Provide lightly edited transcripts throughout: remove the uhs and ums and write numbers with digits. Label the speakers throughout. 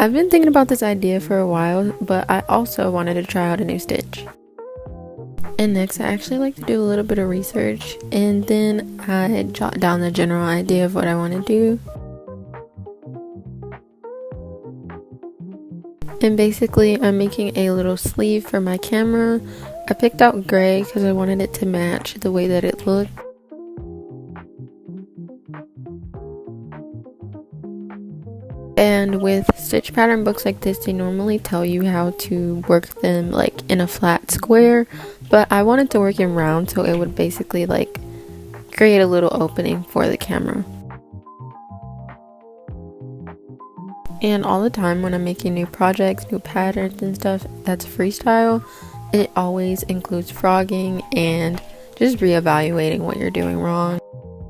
Speaker 1: I've been thinking about this idea for a while, but I also wanted to try out a new stitch. And next, I actually like to do a little bit of research, and then I jot down the general idea of what I want to do. And basically, I'm making a little sleeve for my camera. I picked out gray because I wanted it to match the way that it looked. And with stitch pattern books like this, they normally tell you how to work them like in a flat square, but I wanted to work in round, so it would basically like create a little opening for the camera. And all the time when I'm making new projects, new patterns and stuff that's freestyle, it always includes frogging and just reevaluating what you're doing wrong.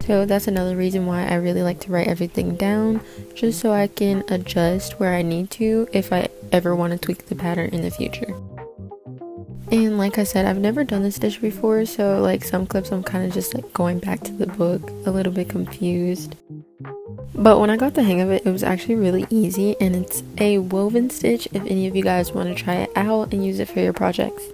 Speaker 1: So that's another reason why I really like to write everything down, just so I can adjust where I need to if I ever want to tweak the pattern in the future. And like I said, I've never done this stitch before, so like some clips I'm kind of just like going back to the book, a little bit confused. But when I got the hang of it, it was actually really easy, and it's a woven stitch if any of you guys want to try it out and use it for your projects.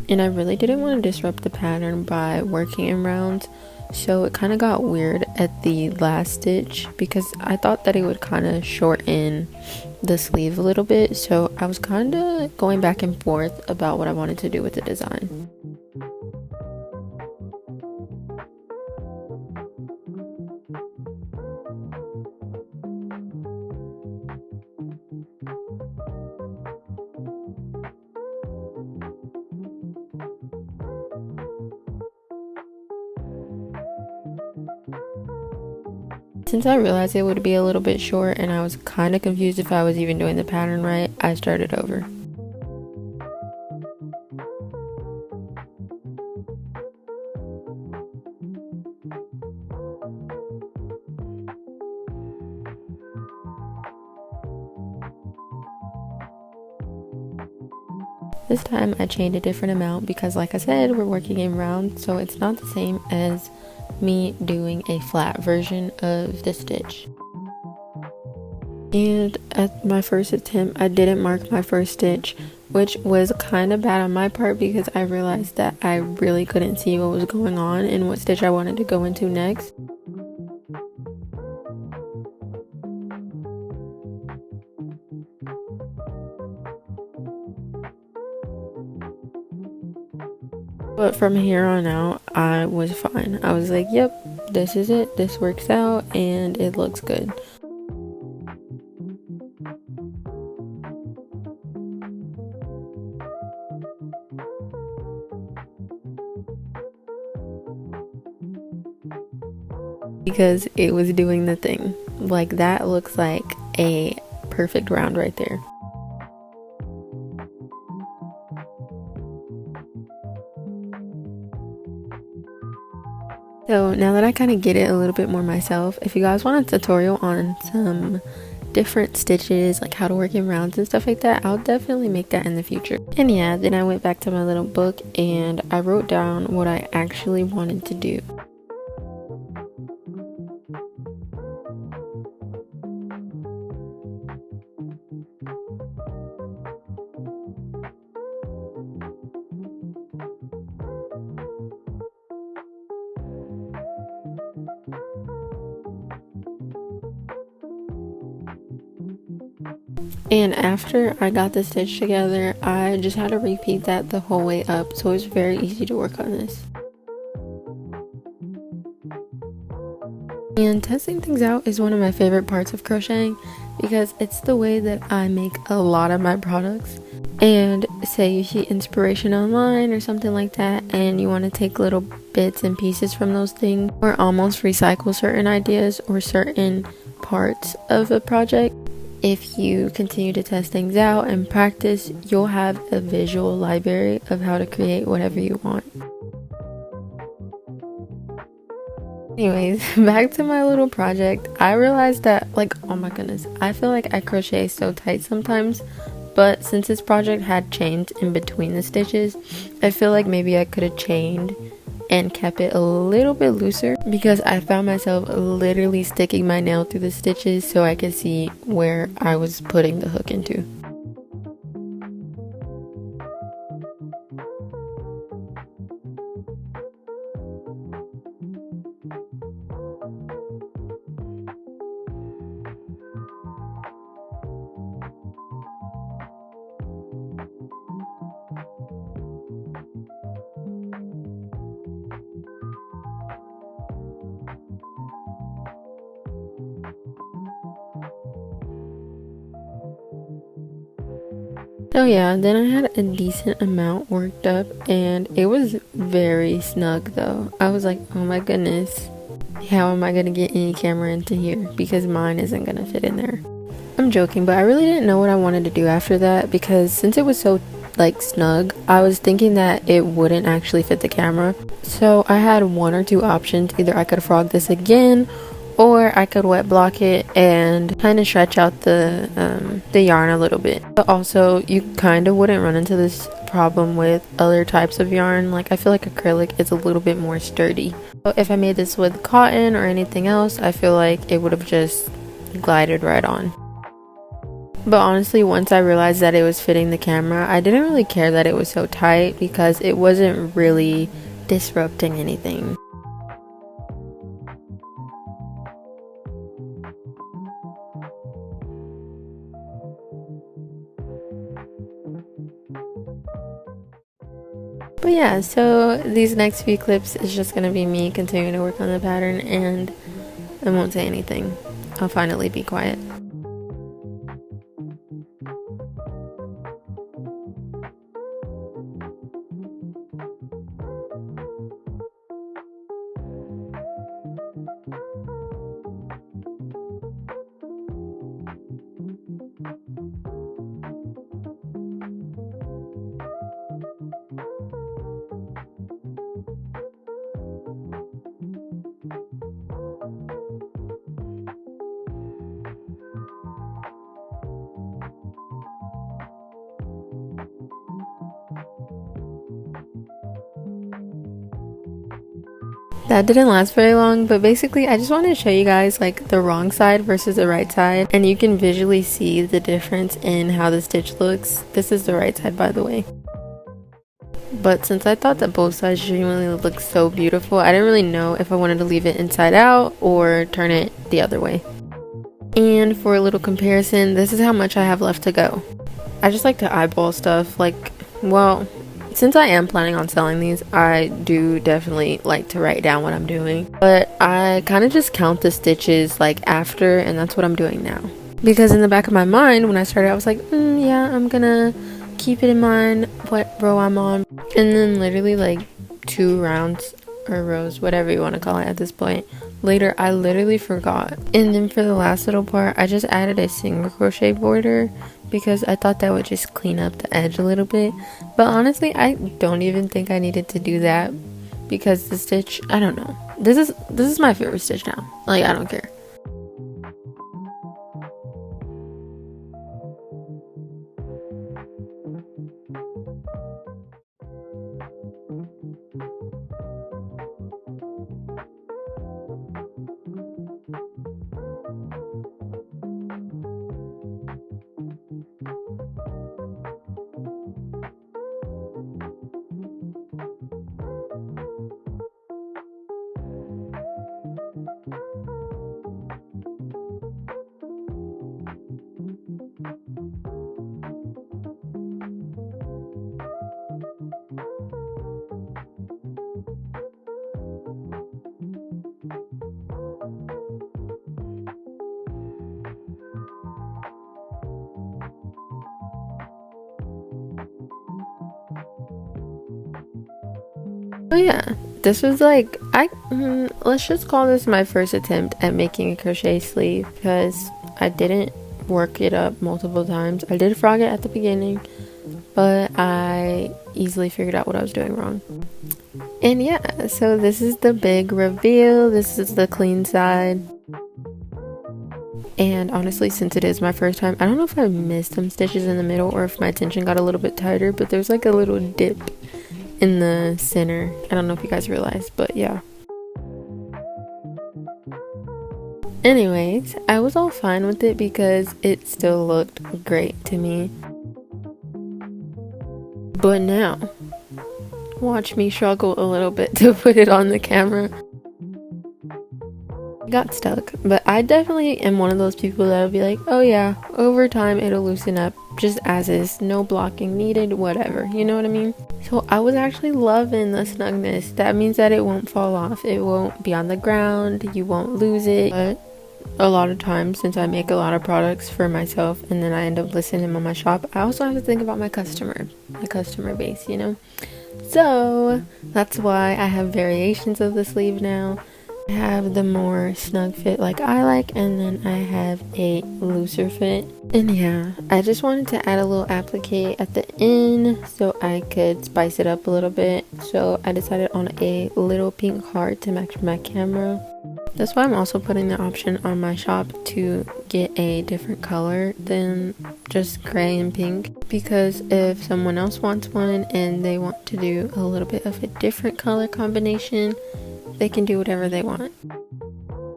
Speaker 1: And I really didn't want to disrupt the pattern by working in rounds, so it kind of got weird at the last stitch because I thought that it would kind of shorten the sleeve a little bit, so I was kind of going back and forth about what I wanted to do with the design. Since I realized it would be a little bit short and I was kind of confused if I was even doing the pattern right, I started over. This time I chained a different amount because, like I said, we're working in round, so it's not the same as me doing a flat version of the stitch. And at my first attempt, I didn't mark my first stitch, which was kind of bad on my part because I realized that I really couldn't see what was going on and what stitch I wanted to go into next. But from here on out, I was fine. I was like, yep, this is it. This works out and it looks good. Because it was doing the thing. Like, that looks like a perfect round right there. So now that I kind of get it a little bit more myself, if you guys want a tutorial on some different stitches, like how to work in rounds and stuff like that, I'll definitely make that in the future. And yeah, then I went back to my little book and I wrote down what I actually wanted to do. And after I got the stitch together, I just had to repeat that the whole way up, so it was very easy to work on this. And testing things out is one of my favorite parts of crocheting because it's the way that I make a lot of my products. And say you see inspiration online or something like that and you want to take little bits and pieces from those things or almost recycle certain ideas or certain parts of a project, if you continue to test things out and practice, you'll have a visual library of how to create whatever you want. Anyways, back to my little project. I realized that, like, oh my goodness, I feel like I crochet so tight sometimes, but since this project had chains in between the stitches, I feel like maybe I could have chained and kept it a little bit looser, because I found myself literally sticking my nail through the stitches so I could see where I was putting the hook into. So yeah, then I had a decent amount worked up, and it was very snug though. I was like, oh my goodness, how am I gonna get any camera into here, because mine isn't gonna fit in there. I'm joking, but I really didn't know what I wanted to do after that, because since it was so like snug, I was thinking that it wouldn't actually fit the camera. So I had one or two options. Either I could frog this again, or I could wet block it and kind of stretch out the yarn a little bit. But also, you kind of wouldn't run into this problem with other types of yarn. Like, I feel like acrylic is a little bit more sturdy. So if I made this with cotton or anything else, I feel like it would have just glided right on. But honestly, once I realized that it was fitting the camera, I didn't really care that it was so tight, because it wasn't really disrupting anything. But yeah, so these next few clips is just going to be me continuing to work on the pattern, and I won't say anything. I'll finally be quiet. That didn't last very long, but basically I just wanted to show you guys like the wrong side versus the right side, and you can visually see the difference in how the stitch looks. This is the right side, by the way. But since I thought that both sides genuinely looked so beautiful, I didn't really know if I wanted to leave it inside out or turn it the other way. And for a little comparison, this is how much I have left to go. I just like to eyeball stuff, like, well, since I am planning on selling these, I do definitely like to write down what I'm doing. But I kind of just count the stitches like after, and that's what I'm doing now. Because in the back of my mind, when I started, I was like, yeah, I'm gonna keep it in mind what row I'm on. And then literally like 2 rounds or rows, whatever you want to call it at this point, later I literally forgot. And then for the last little part, I just added a single crochet border, because I thought that would just clean up the edge a little bit. But honestly, I don't even think I needed to do that, because the stitch, I don't know, this is my favorite stitch now. Like, I don't care. So yeah, this was like, let's just call this my first attempt at making a crochet sleeve, because I didn't work it up multiple times. I did frog it at the beginning, but I easily figured out what I was doing wrong. And yeah, so this is the big reveal. This is the clean side. And honestly, since it is my first time, I don't know if I missed some stitches in the middle or if my tension got a little bit tighter, but there's like a little dip in the center. I don't know if you guys realized, but yeah. Anyways, I was all fine with it because it still looked great to me. But now, watch me struggle a little bit to put it on the camera. I got stuck, but I definitely am one of those people that'll be like, oh yeah, over time it'll loosen up just as is, no blocking needed, whatever, you know what I mean? So I was actually loving the snugness. That means that it won't fall off, it won't be on the ground, you won't lose it. But a lot of times, since I make a lot of products for myself and then I end up listing them on my shop, I also have to think about my customer base, you know? So that's why I have variations of the sleeve now. I have the more snug fit like I like, and then I have a looser fit. And yeah, I just wanted to add a little applique at the end so I could spice it up a little bit. So I decided on a little pink heart to match my camera. That's why I'm also putting the option on my shop to get a different color than just gray and pink, because if someone else wants one and they want to do a little bit of a different color combination, they can do whatever they want.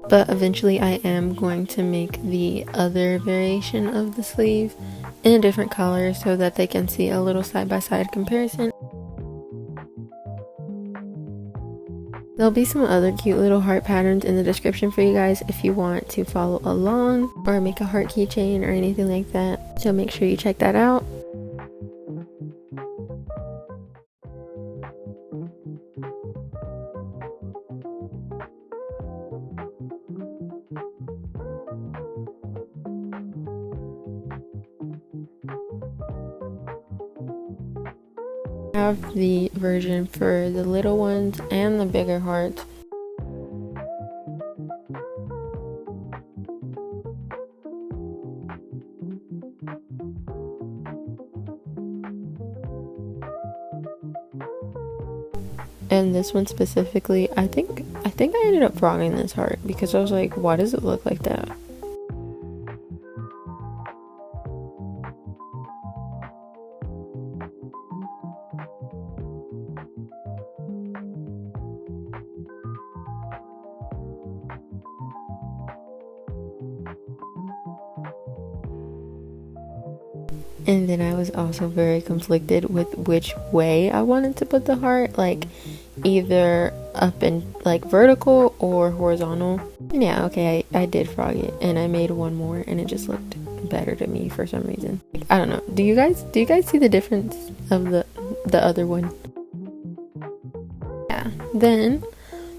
Speaker 1: But eventually I am going to make the other variation of the sleeve in a different color so that they can see a little side-by-side comparison. There'll be some other cute little heart patterns in the description for you guys if you want to follow along or make a heart keychain or anything like that. So make sure you check that out. I have the version for the little ones and the bigger hearts. And this one specifically, I think I ended up frogging this heart because I was like, why does it look like that? And then I was also very conflicted with which way I wanted to put the heart, like either up and like vertical or horizontal. Yeah, okay, I did frog it and I made one more and it just looked better to me for some reason. I don't know. Do you guys see the difference of the other one? Yeah. Then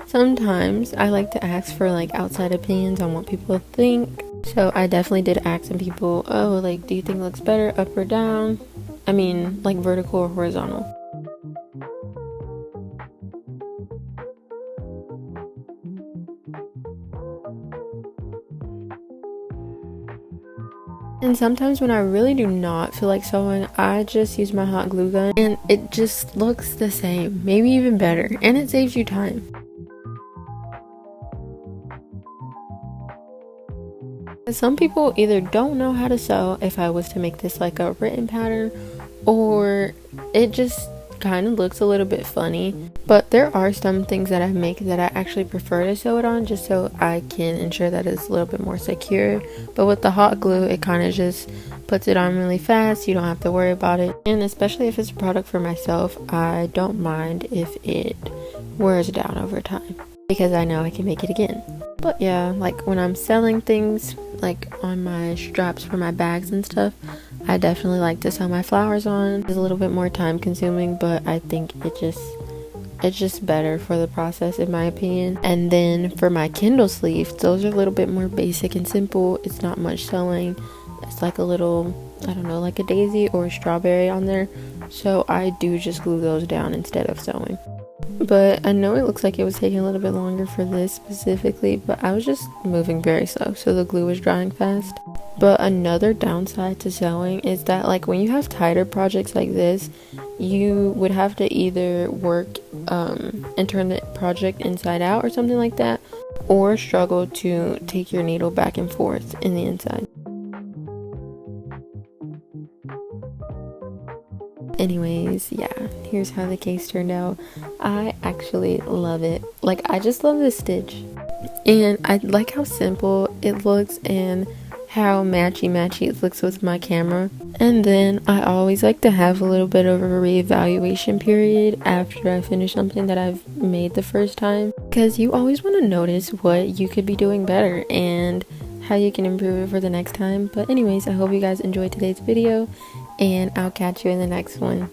Speaker 1: sometimes I like to ask for like outside opinions on what people think. So I definitely did ask some people, oh, like, do you think it looks better up or down? I mean, like vertical or horizontal. And sometimes when I really do not feel like sewing, I just use my hot glue gun and it just looks the same, maybe even better, and it saves you time. Some people either don't know how to sew, if I was to make this like a written pattern, or it just kind of looks a little bit funny. But there are some things that I make that I actually prefer to sew it on just so I can ensure that it's a little bit more secure. But with the hot glue, it kind of just puts it on really fast. You don't have to worry about it. And especially if it's a product for myself, I don't mind if it wears down over time because I know I can make it again. But yeah, like when I'm selling things like on my straps for my bags and stuff, I definitely like to sew my flowers on. It's a little bit more time consuming, but I think it's just better for the process in my opinion. And then for my Kindle sleeves, those are a little bit more basic and simple. It's not much sewing. It's like a little, I don't know, like a daisy or a strawberry on there. So I do just glue those down instead of sewing. But I know it looks like it was taking a little bit longer for this specifically, but I was just moving very slow, so the glue was drying fast. But another downside to sewing is that, like, when you have tighter projects like this, you would have to either work and turn the project inside out or something like that, or struggle to take your needle back and forth in the inside. Anyways, yeah, here's how the case turned out. I actually love it. Like, I just love this stitch, and I like how simple it looks and how matchy it looks with my camera. And then I always like to have a little bit of a reevaluation period after I finish something that I've made the first time, because you always want to notice what you could be doing better and how you can improve it for the next time. But anyways, I hope you guys enjoyed today's video, and I'll catch you in the next one.